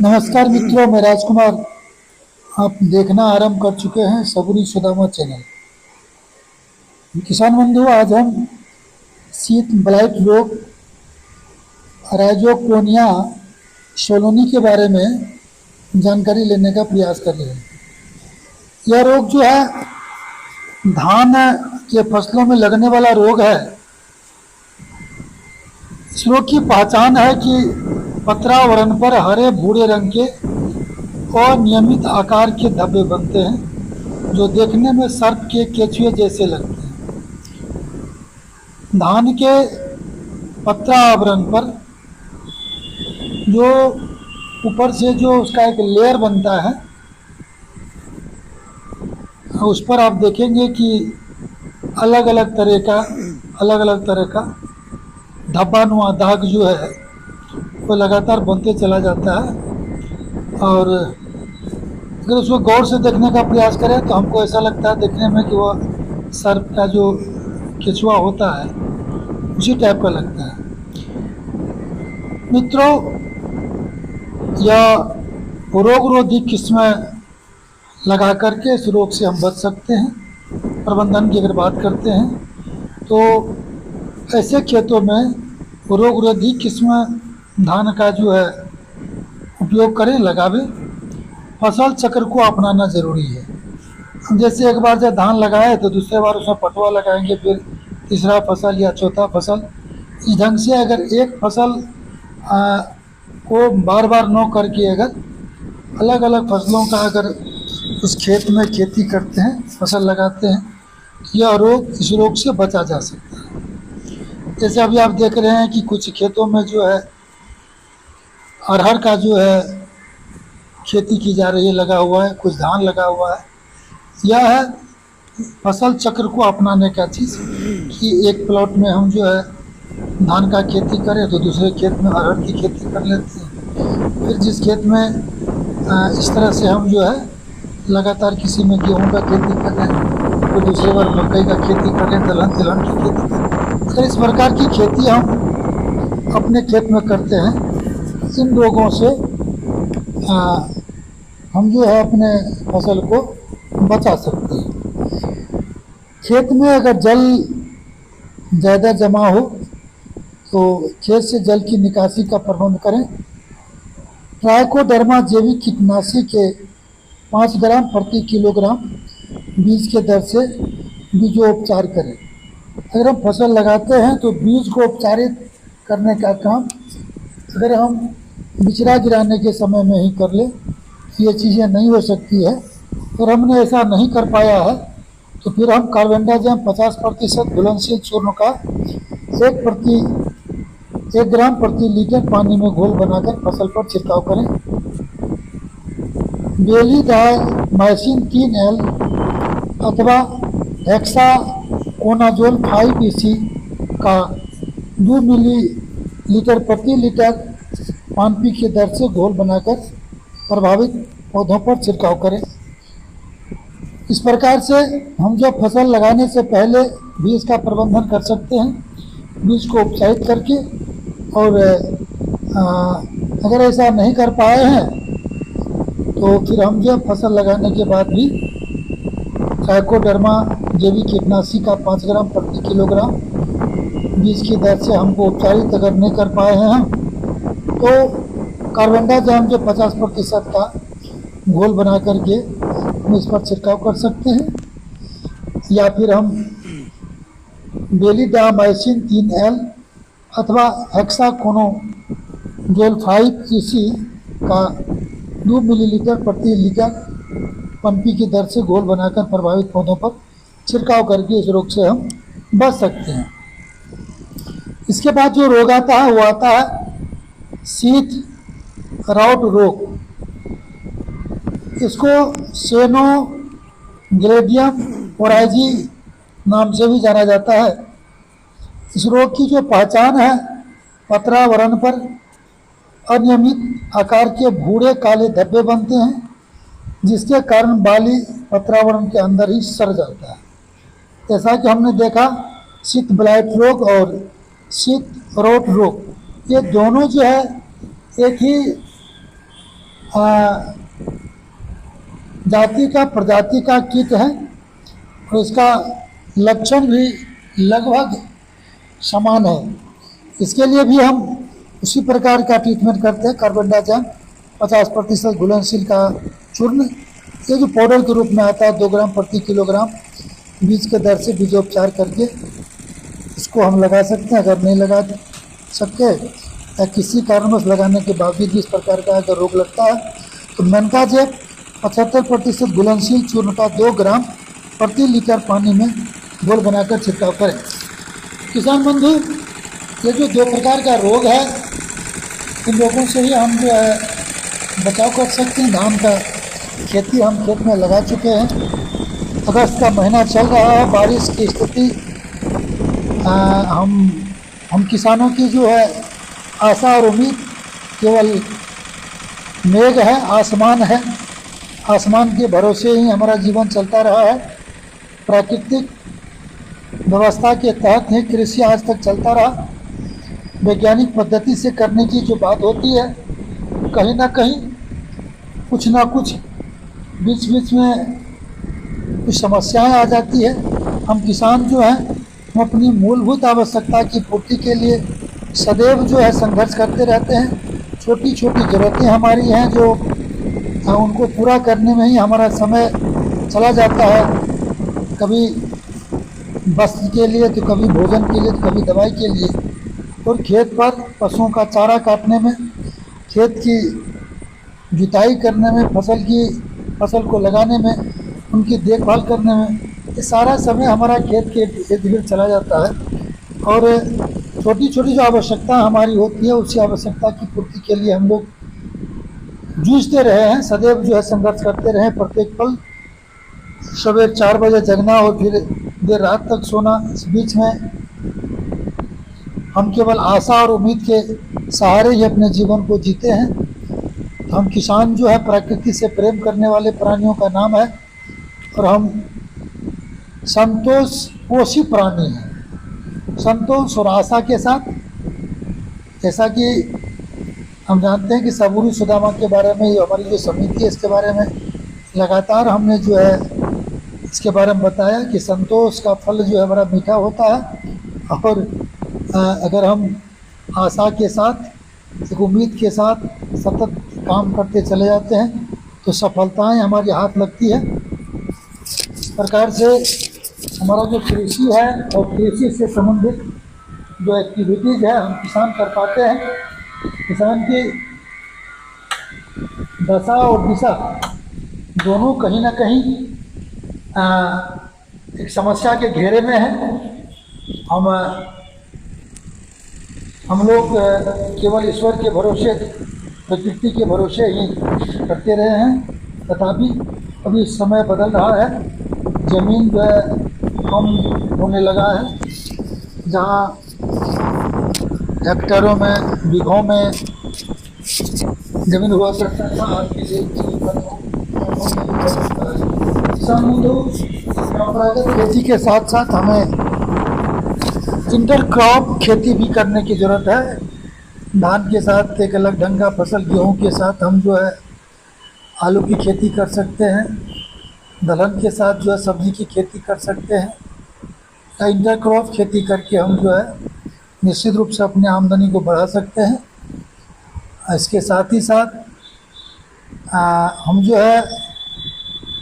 नमस्कार मित्रों, मैं राजकुमार। आप देखना आरंभ कर चुके हैं सबुरी सुदामा चैनल। किसान बंधु, आज हम शीत ब्लाइट रोग राइजोक्रोनिया सोलोनी के बारे में जानकारी लेने का प्रयास कर रहे हैं। यह रोग जो है धान के फसलों में लगने वाला रोग है। इस रोग की पहचान है कि पत्रावरण पर हरे भूरे रंग के अनियमित आकार के धब्बे बनते हैं जो देखने में सर्प के केचुए जैसे लगते हैं। धान के पत्रा आवरण पर जो ऊपर से जो उसका एक लेयर बनता है, उस पर आप देखेंगे कि अलग अलग तरह का धब्बानुमा दाग जो है वो लगातार बनते चला जाता है। और अगर उसको गौर से देखने का प्रयास करें तो हमको ऐसा लगता है देखने में कि वह सर्प का जो केचुआ होता है उसी टाइप का लगता है। मित्रों, यह रोग-रोधी किस्में लगा करके इस रोग से हम बच सकते हैं। प्रबंधन की अगर बात करते हैं तो ऐसे खेतों में रोग-रोधी किस्में धान का जो है उपयोग करें, लगावें। फसल चक्र को अपनाना ज़रूरी है। हम जैसे एक बार जब धान लगाए तो दूसरे बार उसमें पटुआ लगाएंगे, फिर तीसरा फसल या चौथा फसल। इस ढंग से अगर एक फसल को बार बार न करके अगर अलग अलग फसलों का अगर उस खेत में खेती करते हैं, फसल लगाते हैं, तो इस रोग से बचा जा सकता है। जैसे अभी आप देख रहे हैं कि कुछ खेतों में जो है अरहर का जो है खेती की जा रही है, लगा हुआ है, कुछ धान लगा हुआ है। यह है फसल चक्र को अपनाने का चीज़ कि एक प्लॉट में हम जो है धान का खेती करें तो दूसरे खेत में अरहर की खेती कर लेते हैं। फिर जिस खेत में इस तरह से हम जो है लगातार किसी में गेहूं का खेती कर रहे हैं तो दूसरे बार मकई का खेती कर रहे हैं, दलहन तिलहन की खेती कर रहे हैं। अगर इस प्रकार की खेती हम अपने खेत में करते हैं, इन रोगों से हम जो है अपने फसल को बचा सकते हैं। खेत में अगर जल ज़्यादा जमा हो तो खेत से जल की निकासी का प्रबंध करें। ट्राइकोडर्मा जैविक कीटनाशी के 5 ग्राम प्रति किलोग्राम बीज के दर से बीजोपचार करें। अगर हम फसल लगाते हैं तो बीज को उपचारित करने का काम अगर हम बिचड़ा गिराने के समय में ही कर लें, ये चीज़ें नहीं हो सकती है। और हमने ऐसा नहीं कर पाया है तो फिर हम कार्बेंडाजिम 50% घुलनशील चूर्ण का 1 ग्राम प्रति लीटर पानी में घोल बनाकर फसल पर छिड़काव करें। बेलीडामाइसिन 3L अथवा हेक्साकोनाजोल 5 EC का 2 मिलीलीटर प्रति लीटर पानी की दर से घोल बनाकर प्रभावित पौधों पर छिड़काव करें। इस प्रकार से हम जो फसल लगाने से पहले भी इसका प्रबंधन कर सकते हैं, बीज को उपचारित करके। और अगर ऐसा नहीं कर पाए हैं तो फिर हम जो फसल लगाने के बाद भी ट्राइकोडर्मा जैविक कीटनाशी का 5 ग्राम प्रति किलोग्राम बीज की दर से हमको उपचारित अगर नहीं कर पाए हैं हम तो कार्बेंडाजिम जो 50% का घोल बना करके हम इस पर छिड़काव कर सकते हैं। या फिर हम बेलीडामाइसिन 3L अथवा हेक्साकोनाजोल 5 EC का 2 मिलीलीटर प्रति लीटर पानी की दर से घोल बनाकर प्रभावित पौधों पर छिड़काव करके इस रोग से हम बच सकते हैं। इसके बाद जो रोग आता है वो आता है शीत राउट रोग। इसको सेनोग्रेडियम ओराइजी नाम से भी जाना जाता है। इस रोग की जो पहचान है, पत्रावरण पर अनियमित आकार के भूरे काले धब्बे बनते हैं जिसके कारण बाली पत्रावरण के अंदर ही सड़ जाता है। जैसा कि हमने देखा शीत ब्लाइट रोग और शीत रोट रोग, ये दोनों जो है एक ही आ, जाति का प्रजाति का कीट है और इसका लक्षण भी लगभग समान है। इसके लिए भी हम उसी प्रकार का ट्रीटमेंट करते हैं। कार्बेंडाजिम 50% घुलनशील का चूर्ण, ये जो पाउडर के रूप में आता है 2 ग्राम प्रति किलोग्राम बीज के दर से बीजोपचार करके इसको हम लगा सकते हैं। अगर नहीं लगा सकते या किसी कारणवश लगाने के बावजूद भी इस प्रकार का अगर रोग लगता है तो मेनकाजेब 75% घुलनशील चूर्ण का 2 ग्राम प्रति लीटर पानी में घोल बनाकर छिड़काव करें। किसान बंधु, ये जो 2 प्रकार का रोग है इन रोगों से ही हम जो है बचाव कर सकते हैं। धान का खेती हम खेत में लगा चुके हैं। अगस्त का महीना चल रहा है, बारिश की स्थिति हम किसानों की जो है आशा और उम्मीद केवल मेघ है, आसमान है। आसमान के भरोसे ही हमारा जीवन चलता रहा है। प्राकृतिक व्यवस्था के तहत ही कृषि आज तक चलता रहा। वैज्ञानिक पद्धति से करने की जो बात होती है, कहीं ना कहीं कुछ ना कुछ बीच बीच में कुछ समस्याएं आ जाती है। हम किसान जो हैं हम अपनी मूलभूत आवश्यकता की पूर्ति के लिए सदैव जो है संघर्ष करते रहते हैं। छोटी छोटी ज़रूरतें हमारी हैं जो उनको पूरा करने में ही हमारा समय चला जाता है। कभी वस्त्र के लिए तो कभी भोजन के लिए तो कभी दवाई के लिए, और खेत पर पशुओं का चारा काटने में, खेत की जुताई करने में, फसल को लगाने में, उनकी देखभाल करने में, ये सारा समय हमारा खेत के इर्द गिर्द चला जाता है। और छोटी छोटी जो आवश्यकता हमारी होती है उसी आवश्यकता की पूर्ति के लिए हम लोग जूझते रहे हैं, सदैव जो है संघर्ष करते रहे। प्रत्येक पल सवेर 4 बजे जगना और फिर देर रात तक सोना, इस बीच में हम केवल आशा और उम्मीद के सहारे ही अपने जीवन को जीते हैं। हम किसान जो है प्रकृति से प्रेम करने वाले प्राणियों का नाम है और हम संतोष पोषी प्राणी हैं। संतोष और आशा के साथ, जैसा कि हम जानते हैं कि सबूरी सुदामा के बारे में हमारी जो समिति है इसके बारे में लगातार हमने जो है इसके बारे में बताया कि संतोष का फल जो है बड़ा मीठा होता है। और अगर हम आशा के साथ, एक उम्मीद के साथ सतत काम करते चले जाते हैं तो सफलताएं हमारे हाथ लगती है। इस प्रकार से हमारा जो कृषि है और कृषि से संबंधित जो एक्टिविटीज़ है हम किसान कर पाते हैं। किसान की दशा और दिशा दोनों कहीं ना कहीं एक समस्या के घेरे में है। हम लोग केवल ईश्वर के भरोसे, प्रकृति के भरोसे ही करते रहे हैं। तथापि अभी समय बदल रहा है, ज़मीन जो है कम होने लगा है। जहाँ हेक्टेरों में, बीघों में ज़मीन हुआ करता था, आज की परंपरागत खेती के साथ साथ हमें इंटर क्रॉप खेती भी करने की ज़रूरत है। धान के साथ एक अलग ढंग का फसल, गेहूँ के साथ हम जो है आलू की खेती कर सकते हैं, दलहन के साथ जो है सब्जी की खेती कर सकते हैं। इंटर क्रॉप खेती करके हम जो है निश्चित रूप से अपनी आमदनी को बढ़ा सकते हैं। इसके साथ ही साथ हम जो है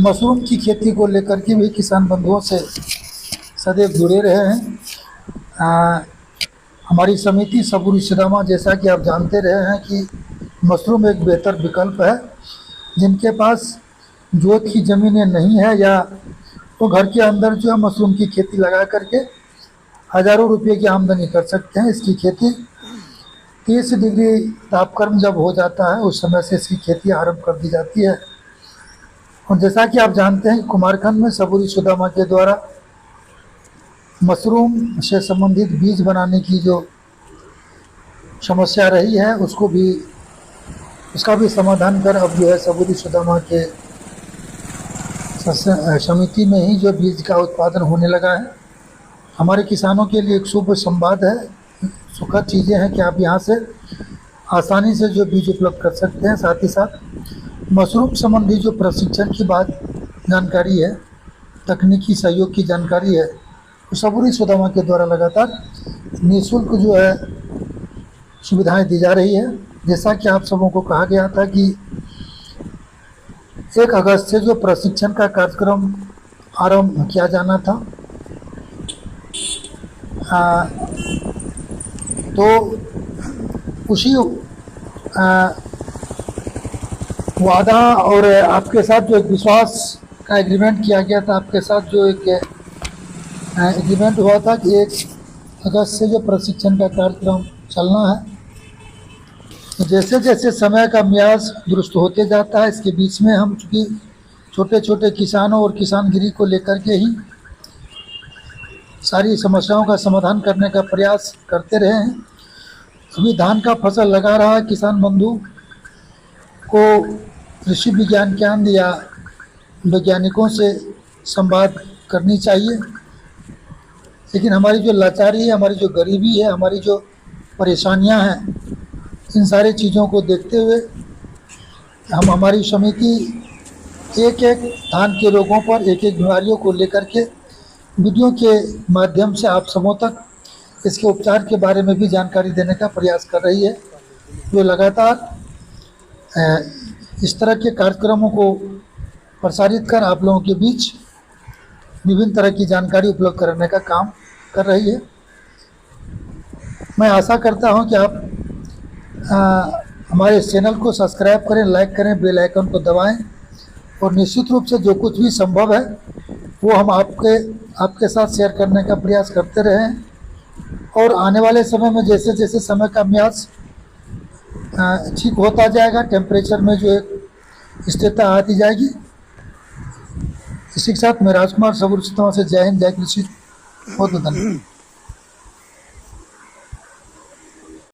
मशरूम की खेती को लेकर के भी किसान बंधुओं से सदैव जुड़े रहे हैं। हमारी समिति सबूरी सुदामा, जैसा कि आप जानते रहे हैं कि मशरूम एक बेहतर विकल्प है। जिनके पास जोत की ज़मीनें नहीं है या तो घर के अंदर जो है मशरूम की खेती लगा करके हज़ारों रुपये की आमदनी कर सकते हैं। इसकी खेती 30 डिग्री तापक्रम जब हो जाता है उस समय से इसकी खेती आरंभ कर दी जाती है। और जैसा कि आप जानते हैं कुमारखंड में सबूरी सुदामा के द्वारा मशरूम से संबंधित बीज बनाने की जो समस्या रही है उसका भी समाधान कर अब जो है सबूरी सुदामा के समिति में ही जो बीज का उत्पादन होने लगा है। हमारे किसानों के लिए एक शुभ संवाद है, सुखद चीज़ें हैं कि आप यहाँ से आसानी से जो बीज उपलब्ध कर सकते हैं। साथ ही साथ मशरूम संबंधी जो प्रशिक्षण की बात जानकारी है, तकनीकी सहयोग की जानकारी है, तो सबूरी सुदामा के द्वारा लगातार निःशुल्क जो है सुविधाएं दी जा रही है। जैसा कि आप सबों को कहा गया था कि 1 अगस्त से जो प्रशिक्षण का कार्यक्रम आरंभ किया जाना था, तो उसी वादा और आपके साथ जो एक विश्वास का एग्रीमेंट किया गया था, आपके साथ जो एक एग्रीमेंट हुआ था कि 1 अगस्त से जो प्रशिक्षण का कार्यक्रम चलना है, तो जैसे जैसे समय का म्याद दुरुस्त होते जाता है, इसके बीच में हम चूँकि छोटे छोटे किसानों और किसानगिरी को लेकर के ही सारी समस्याओं का समाधान करने का प्रयास करते रहे हैं। अभी धान का फसल लगा रहा है, किसान बंधु को कृषि विज्ञान केंद्र या वैज्ञानिकों से संवाद करनी चाहिए। लेकिन हमारी जो लाचारी है, हमारी जो गरीबी है, हमारी जो परेशानियां हैं, इन सारी चीज़ों को देखते हुए हम हमारी समिति एक एक धान के रोगों पर, एक एक बीमारियों को लेकर के वीडियो के माध्यम से आप सबों तक इसके उपचार के बारे में भी जानकारी देने का प्रयास कर रही है। जो लगातार इस तरह के कार्यक्रमों को प्रसारित कर आप लोगों के बीच विभिन्न तरह की जानकारी उपलब्ध कराने का काम कर रही है। मैं आशा करता हूं कि आप हमारे चैनल को सब्सक्राइब करें, लाइक करें, बेल आइकन को दबाएं और निश्चित रूप से जो कुछ भी संभव है वो हम आपके साथ शेयर करने का प्रयास करते रहें। और आने वाले समय में जैसे जैसे समय का म्याद ठीक होता जाएगा, टेम्परेचर में जो एक स्थिरता आती जाएगी। इसी के साथ मैं राजकुमार सबूरी सुदामा से जय हिंद, जय कृषि। बहुत बहुत धन्यवाद।